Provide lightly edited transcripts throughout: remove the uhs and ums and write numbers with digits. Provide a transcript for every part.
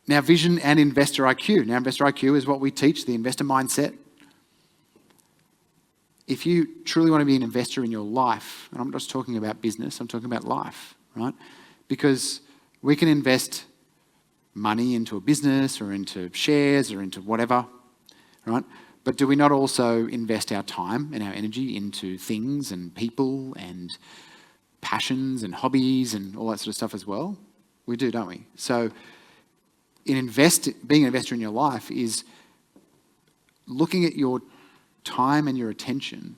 Now, vision and investor IQ. Now, investor IQ is what we teach, the investor mindset. If you truly want to be an investor in your life, and I'm not just talking about business, I'm talking about life, right? Because we can invest money into a business or into shares or into whatever, right? But do we not also invest our time and our energy into things and people and passions and hobbies and all that sort of stuff as well? We do, don't we? So being an investor in your life is looking at your time and your attention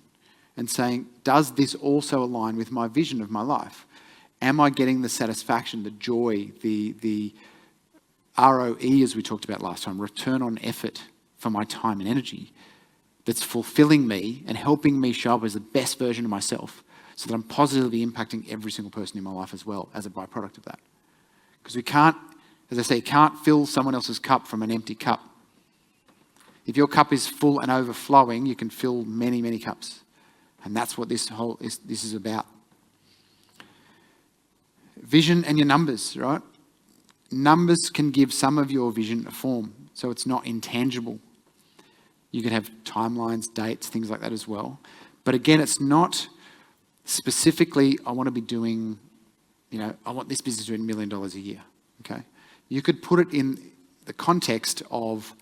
and saying, does this also align with my vision of my life? Am I getting the satisfaction, the joy, the ROE, as we talked about last time, return on effort for my time and energy, that's fulfilling me and helping me show up as the best version of myself so that I'm positively impacting every single person in my life as well as a byproduct of that? Because we can't, as I say, you can't fill someone else's cup from an empty cup. If your cup is full and overflowing, you can fill many, many cups. And that's what this is about. Vision and your numbers, right? Numbers can give some of your vision a form, so it's not intangible. You can have timelines, dates, things like that as well. But again, it's not specifically, I want to be doing, I want this business to do $1 million a year, okay? You could put it in the context of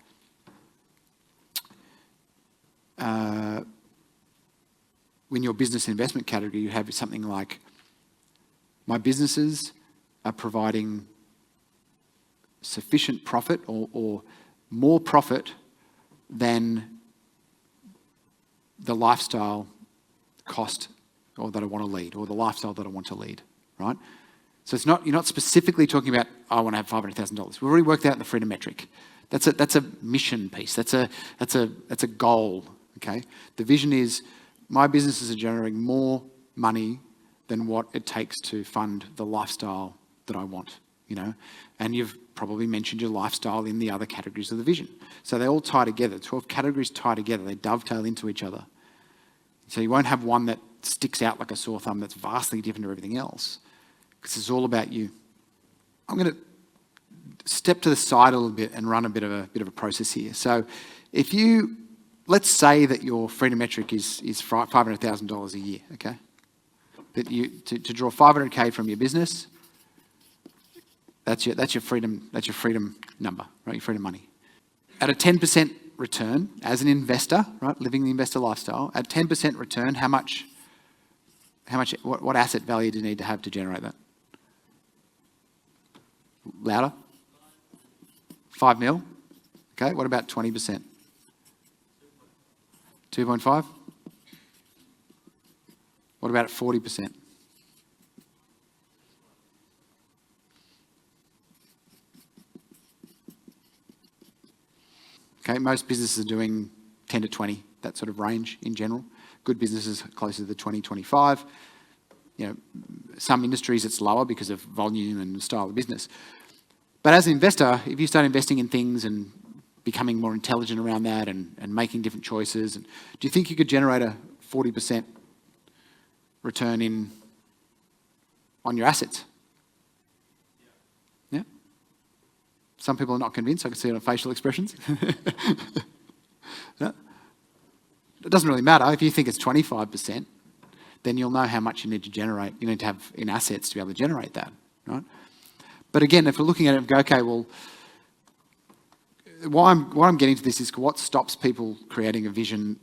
in your business investment category, you have something like, my businesses are providing sufficient profit or more profit than the lifestyle cost or that I want to lead, or the lifestyle that I want to lead, right? So you're not specifically talking about, I want to have $500,000. We've already worked out the freedom metric. That's a mission piece. That's a goal, okay? The vision is, my businesses are generating more money than what it takes to fund the lifestyle that I want, And you've probably mentioned your lifestyle in the other categories of the vision. So they all tie together. 12 categories tie together. They dovetail into each other. So you won't have one that sticks out like a sore thumb that's vastly different to everything else, because it's all about you. I'm going to step to the side a little bit and run a bit of a process here. So let's say that your freedom metric is $500,000 a year, okay? That to draw $500K from your business, that's your freedom number, right? Your freedom money. At a 10% return, as an investor, right, living the investor lifestyle, at 10% return, what asset value do you need to have to generate that? Louder? 5 mil? Okay, what about 20%? 2.5? What about at 40%? Okay, most businesses are doing 10 to 20, that sort of range in general. Good businesses closer to the 20, 25. Some industries it's lower because of volume and the style of business. But as an investor, if you start investing in things and becoming more intelligent around that and making different choices, do you think you could generate a 40% return on your assets? Yeah? Some people are not convinced. I can see it on facial expressions. No? It doesn't really matter. If you think it's 25%, then you'll know how much you need to generate. You need to have in assets to be able to generate that, right? But again, if we're looking at it and go, okay, well, why I'm getting to this is what stops people creating a vision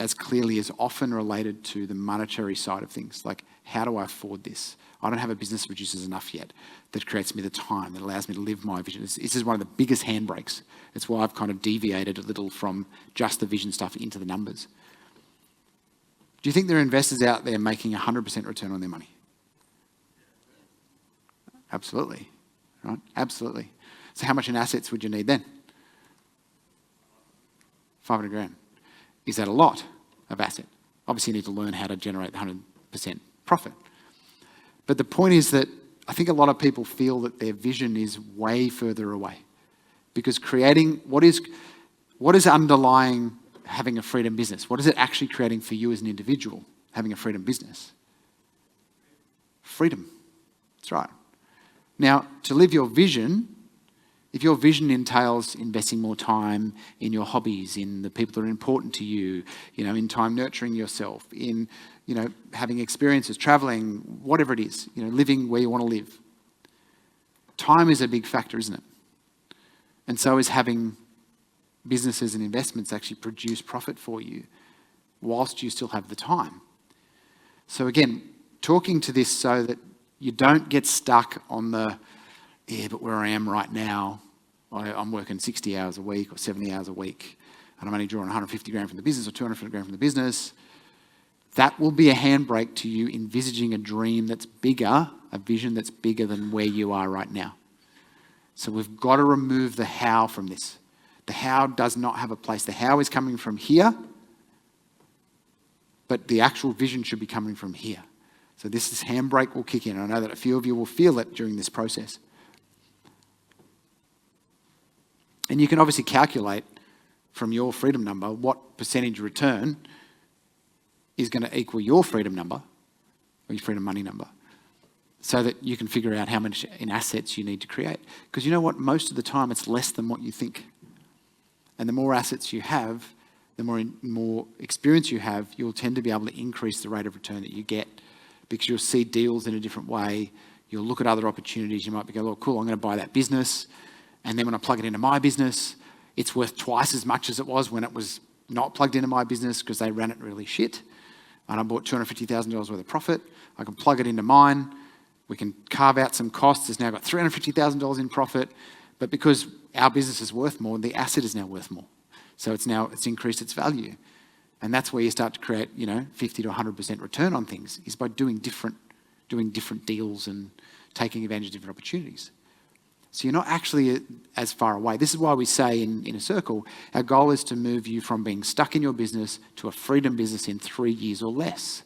as clearly as often related to the monetary side of things. Like, how do I afford this? I don't have a business that produces enough yet that creates me the time that allows me to live my vision. This is one of the biggest handbrakes. It's why I've kind of deviated a little from just the vision stuff into the numbers. Do you think there are investors out there making 100% return on their money? Absolutely, right? Absolutely. So how much in assets would you need then? 500 grand. Is that a lot of asset? Obviously you need to learn how to generate 100% profit. But the point is that I think a lot of people feel that their vision is way further away, because creating what is underlying having a freedom business? What is it actually creating for you as an individual, having a freedom business? Freedom. That's right. Now, to live your vision, If your vision entails investing more time in your hobbies, in the people that are important to you, in time nurturing yourself, in, having experiences, traveling, whatever it is, living where you want to live. Time is a big factor, isn't it? And so is having businesses and investments actually produce profit for you whilst you still have the time. So again, talking to this so that you don't get stuck on but where I am right now, I'm working 60 hours a week or 70 hours a week, and I'm only drawing 150 grand from the business or 250 grand from the business. That will be a handbrake to you envisaging a dream that's bigger, a vision that's bigger than where you are right now. So we've got to remove the how from this. The how does not have a place. The how is coming from here, but the actual vision should be coming from here. So this handbrake will kick in. I know that a few of you will feel it during this process. And you can obviously calculate from your freedom number what percentage return is going to equal your freedom number, or your freedom money number, so that you can figure out how much in assets you need to create. Because you know what? Most of the time it's less than what you think. And the more assets you have, the more experience you have, you'll tend to be able to increase the rate of return that you get, because you'll see deals in a different way. You'll look at other opportunities. You might be going, oh, cool, I'm going to buy that business. And then when I plug it into my business, it's worth twice as much as it was when it was not plugged into my business because they ran it really shit. And I bought $250,000 worth of profit. I can plug it into mine. We can carve out some costs. It's now got $350,000 in profit. But because our business is worth more, the asset is now worth more. So it's increased its value. And that's where you start to create, 50 to 100% return on things, is by doing different deals and taking advantage of different opportunities. So you're not actually as far away. This is why we say in a circle, our goal is to move you from being stuck in your business to a freedom business in 3 years or less.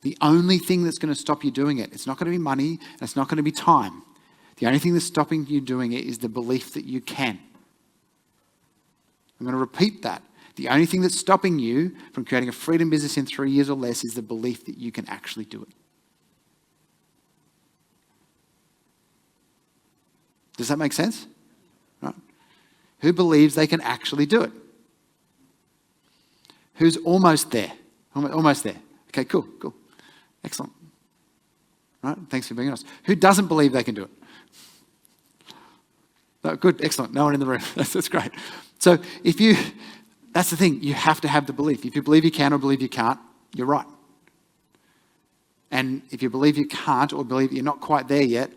The only thing that's going to stop you doing it, it's not going to be money, and it's not going to be time. The only thing that's stopping you doing it is the belief that you can. I'm going to repeat that. The only thing that's stopping you from creating a freedom business in 3 years or less is the belief that you can actually do it. Does that make sense? Right? Who believes they can actually do it? Who's almost there? Almost there. Okay, cool. Excellent. Right? Thanks for being honest. Who doesn't believe they can do it? No, good, excellent. No one in the room. That's great. So that's the thing. You have to have the belief. If you believe you can or believe you can't, you're right. And if you believe you can't or believe you're not quite there yet,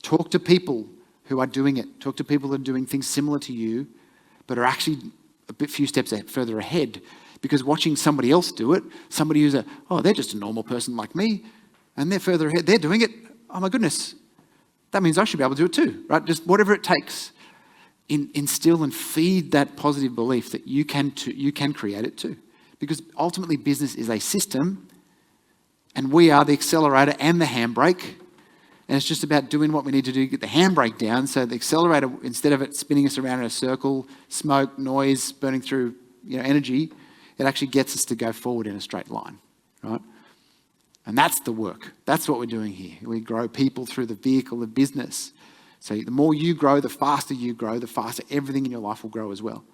talk to people who are doing it. Talk to people that are doing things similar to you, but are actually few steps further ahead. Because watching somebody else do it, somebody who's they're just a normal person like me, and they're further ahead, they're doing it. Oh my goodness, that means I should be able to do it too, right? Just whatever it takes, instill and feed that positive belief that you can create it too. Because ultimately business is a system, and we are the accelerator and the handbrake. And it's just about doing what we need to do to get the handbrake down. So the accelerator, instead of it spinning us around in a circle, smoke, noise, burning through energy, it actually gets us to go forward in a straight line, right? And that's the work. That's what we're doing here. We grow people through the vehicle of business. So the more you grow, the faster everything in your life will grow as well.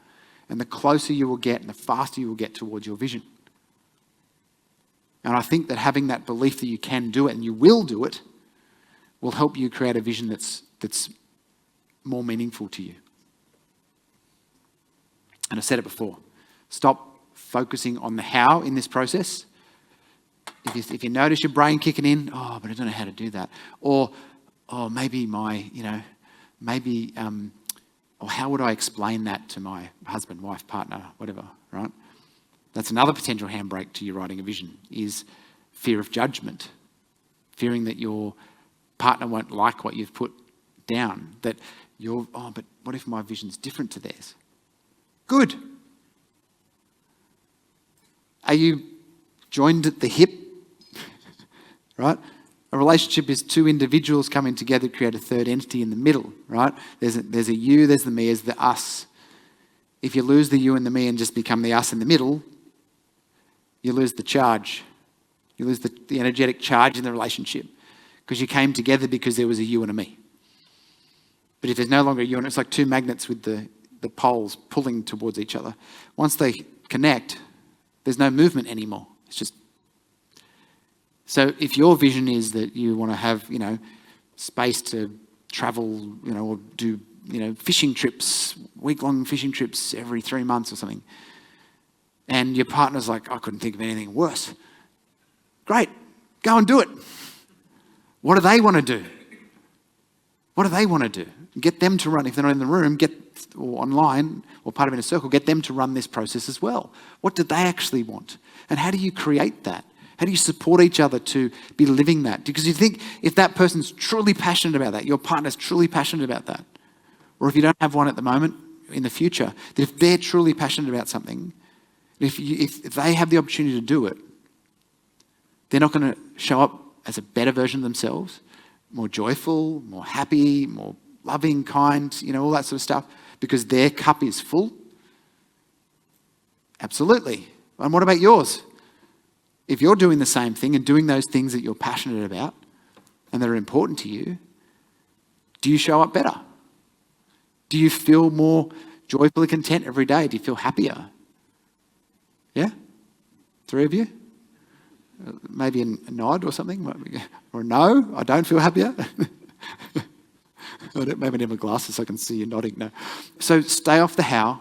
And the closer you will get and the faster you will get towards your vision. And I think that having that belief that you can do it and you will do it will help you create a vision that's more meaningful to you. And I've said it before, stop focusing on the how in this process. If you notice your brain kicking in, but I don't know how to do that. Or maybe or how would I explain that to my husband, wife, partner, whatever, right? That's another potential handbrake to you writing a vision, is fear of judgment. Fearing that your partner won't like what you've put down. That but what if my vision's different to theirs? Good. Are you joined at the hip? Right? A relationship is two individuals coming together to create a third entity in the middle, right? There's a you, there's the me, there's the us. If you lose the you and the me and just become the us in the middle, you lose the charge. You lose the energetic charge in the relationship, because you came together because there was a you and a me. But if there's no longer you, and it's like two magnets with the poles pulling towards each other. Once they connect, there's no movement anymore. It's just... So if your vision is that you want to have, space to travel, or do, fishing trips, week-long fishing trips every 3 months or something, and your partner's like, I couldn't think of anything worse. Great, go and do it. What do they want to do? What do they want to do? Get them to run, if they're not in the room, or online, or part of Inner Circle, get them to run this process as well. What do they actually want? And how do you create that? How do you support each other to be living that? Because you think if that person's truly passionate about that, your partner's truly passionate about that, or if you don't have one at the moment, in the future, that if they're truly passionate about something, if they have the opportunity to do it, they're not going to show up as a better version of themselves, more joyful, more happy, more loving, kind, all that sort of stuff, because their cup is full? Absolutely. And what about yours? If you're doing the same thing and doing those things that you're passionate about and that are important to you, do you show up better? Do you feel more joyfully content every day? Do you feel happier? Yeah? 3 of you? Maybe a nod or something? Or a no, I don't feel happier? Maybe I need my glasses so I can see you nodding. No. So stay off the how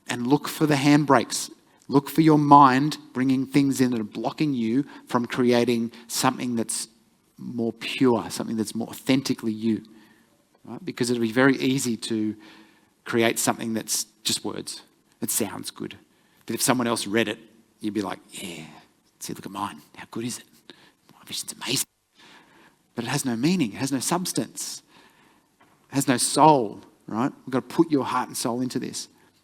and look for the handbrakes. Look for your mind bringing things in that are blocking you from creating something that's more pure, something that's more authentically you. Right? Because it'll be very easy to create something that's just words. It sounds good. That if someone else read it, you'd be like, yeah, see, look at mine. How good is it? My vision's amazing. But it has no meaning. It has no substance. It has no soul, right? We've got to put your heart and soul into this.